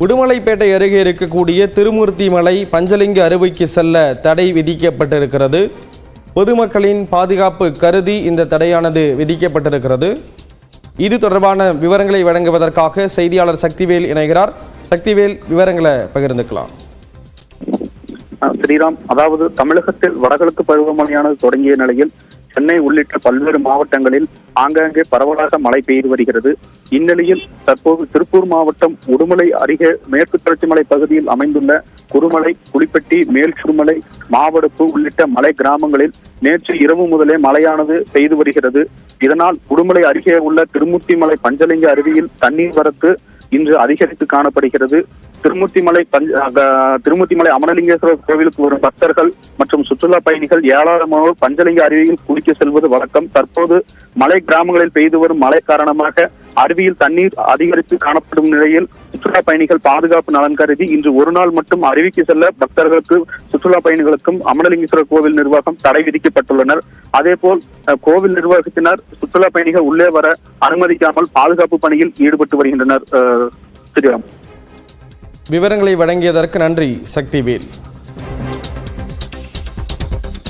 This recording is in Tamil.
உடுமலைப்பேட்டை அருகே இருக்கக்கூடிய திருமூர்த்தி மலை பஞ்சலிங்க அருவிக்கு செல்ல தடை விதிக்கப்பட்டிருக்கிறது. பொதுமக்களின் பாதுகாப்பு கருதி இந்த தடையானது விதிக்கப்பட்டிருக்கிறது. இது தொடர்பான விவரங்களை வழங்குவதற்காக செய்தியாளர் சக்திவேல் இணைகிறார். சக்திவேல், விவரங்களை பகிர்ந்துக்கலாம். ஸ்ரீராம், அதாவது தமிழகத்தில் வடகிழக்கு பருவமழையானது தொடங்கிய நிலையில் சென்னை உள்ளிட்ட பல்வேறு மாவட்டங்களில் ஆங்காங்கே பரவலாக மழை பெய்து வருகிறது. இந்நிலையில் தற்போது திருப்பூர் மாவட்டம் உடுமலை அருகே மேற்கு தொடர்ச்சி மலை பகுதியில் அமைந்துள்ள குருமலை, புலிப்பட்டி, மேல் குருமலை, மாவடுப்பு உள்ளிட்ட மலை கிராமங்களில் நேற்று இரவு முதலே மழையானது பெய்து வருகிறது. இதனால் உடுமலை அருகே உள்ள திருமூர்த்தி மலை பஞ்சலிங்க அருவியில் தண்ணீர் வரத்து இன்று அதிகரித்து காணப்படுகிறது. திருமூர்த்தி மலை அமரலிங்கேஸ்வரர் கோவிலுக்கு வரும் பக்தர்கள் மற்றும் சுற்றுலா பயணிகள் ஏராளமானோர் பஞ்சலிங்க அருவியில் குளிக்க செல்வது வழக்கம். தற்போது மலை கிராமங்களில் பெய்து வரும் மழை காரணமாக அருவியில் தண்ணீர் அதிகரித்து காணப்படும் நிலையில் சுற்றுலா பயணிகள் பாதுகாப்பு நலன் கருதி இன்று ஒரு நாள் மட்டும் அருவிக்கு செல்ல பக்தர்களுக்கு, சுற்றுலா பயணிகளுக்கும் அமரலிங்கேஸ்வரர் கோவில் நிர்வாகம் தடை விதிக்கப்பட்டுள்ளனர். அதேபோல் கோவில் நிர்வாகத்தினர் சுற்றுலா பயணிகள் உள்ளே வர அனுமதிக்காமல் பாதுகாப்பு பணியில் ஈடுபட்டு வருகின்றனர். விவரங்களை வழங்கியதற்கு நன்றி சக்திவேல்.